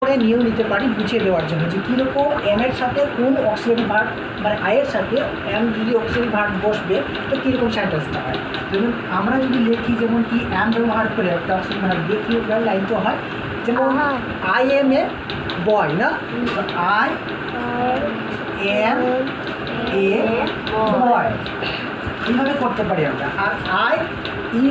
করে নিয়েও নিতে পারি বুঝিয়ে দেওয়ার জন্য যে কীরকম এম এর সাথে কোন অক্সিলারি ভার্ব মানে আয়ের সাথে এম যদি অক্সিলারি ভার্ব বসবে তো কীরকম সেন্টেন্সটা হয়। যেমন আমরা যদি লিখি যেমন কি এম ব্যবহার করে একটা অক্সিলারি ভার্ব দিয়ে কী লাইন তো হয় যেমন আই এম এ বয় না, আই এম এ বয় এইভাবে করতে পারি আমরা। আর আই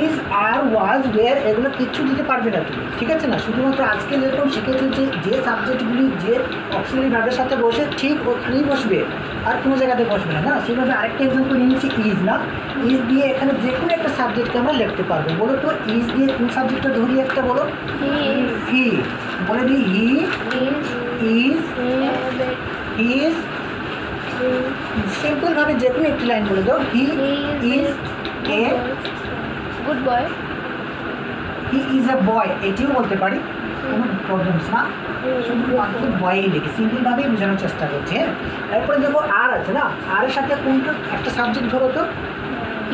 ইজ আর ওয়াজ ওয়ের এগুলো কিচ্ছু দিতে পারবে না তুমি, ঠিক আছে না। শুধুমাত্র আজকে যেরকম শিখেছি যে সাবজেক্টগুলি যে অক্সিলারি ভার্বের সাথে বসে ঠিক ওখানেই বসবে, আর কোনো জায়গাতে বসবে না। সেইভাবে আরেকটা এক্সাম্পল নিয়ে নিচ্ছি ইজ না, ইজ দিয়ে এখানে যে কোনো একটা সাবজেক্টকে আমরা লিখতে পারবো। বলো তো ইজ দিয়ে কোন সাবজেক্টটা ধরি একটা বলো। হি বলে দিই হি ইজ ইজ সিম্পলভাবে যে কোনো একটি লাইন বলে দাও। He is a good boy, he is a boy এটিও বলতে পারি, কোনো প্রবলেমস না। শুধুমাত্র বয়ই লিখে সিম্পলভাবেই বোঝানোর চেষ্টা করছে। এরপরে দেখো আর আছে না, আর এর সাথে কোনটা একটা সাবজেক্ট ধরো তো,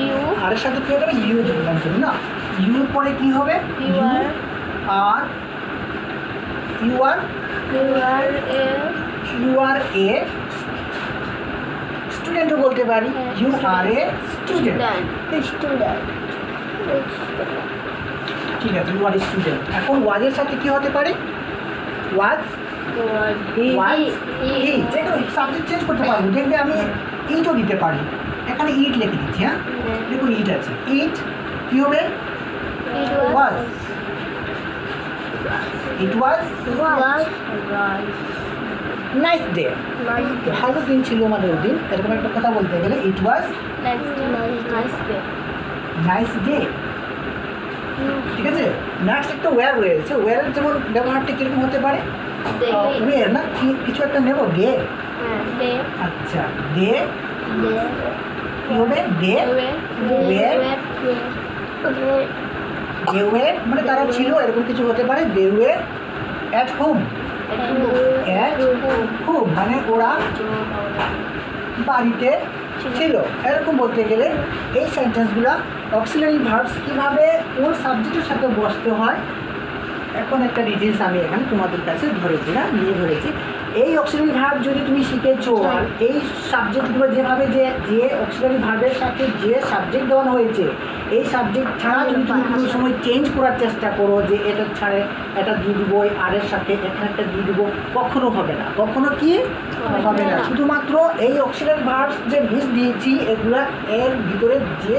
ইউ আর এর সাথে কী হবে ইউ ধরলাম তুমি না, ইউর পরে কী হবে you are are you are a you are a স্টুডেন্টও বলতে পারি, ইউ আর এ স্টুডেন্ট, ঠিক আছে ইউ আর এ স্টুডেন্ট। এখন ওয়াজের সাথে কি হতে পারে ওয়াজ ওয়াজ হি, যে কোনো সাবজেক্ট চেঞ্জ করতে পারবো। দেখবে আমি ইটও দিতে পারি, এখানে ইট লিখে দিচ্ছি। হ্যাঁ দেখুন ইট আছে, ইট কী হবে ওয়াজ, ইট ওয়াজ নাইস ডে, ভালো দিন ছিল আমাদের ওই দিন, এরকম একটা কথা বলতে গেলে ইট ওয়াজ নাইস ডে, ঠিক আছে। নেক্সট একটা ওয়্যার রয়েছে, ওয়্যারের যেমন ব্যবহারটা কীরকম হতে পারে ওয়্যার না কিছু একটা নেব ডে, আচ্ছা ডে কী হবে ডে ওয়্যার, দে ওয়্যার মানে তারা ছিল এরকম কিছু হতে পারে। They were at home, at home মানে ওরা বাড়িতে ছিল, এরকম বলতে গেলে এই সেন্টেন্সগুলো অক্সিলারি ভার্বস কীভাবে কোন সাবজেক্টের সাথে বসতে হয় এখন একটা ডিটেলস আমি এখানে তোমাদের কাছে ধরেছি না নিয়ে ধরেছি। এই অক্সিলারি ভার্ব যদি তুমি শিখেছো আর এই সাবজেক্টগুলো যেভাবে যে যে অক্সিলারি ভার্বের সাথে যে সাবজেক্ট দেওয়ানো হয়েছে এই সাবজেক্ট ছাড়া যদি তুমি কোনো সময় চেঞ্জ করার চেষ্টা করো যে এটা ছাড়ে এটা দিয়ে দিব আর এর সাথে এখানে একটা দিয়ে দিব, কখনো হবে না, কখনো কি হবে না। শুধুমাত্র এই অক্সিলারি ভার্বস যে লিস্ট দিয়েছি এগুলা এর ভিতরে যে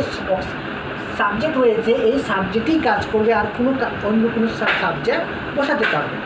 সাবজেক্ট রয়েছে এই সাবজেক্টেই কাজ করবে, আর কোনো অন্য কোনো সাবজেক্ট বসাতে পারবে।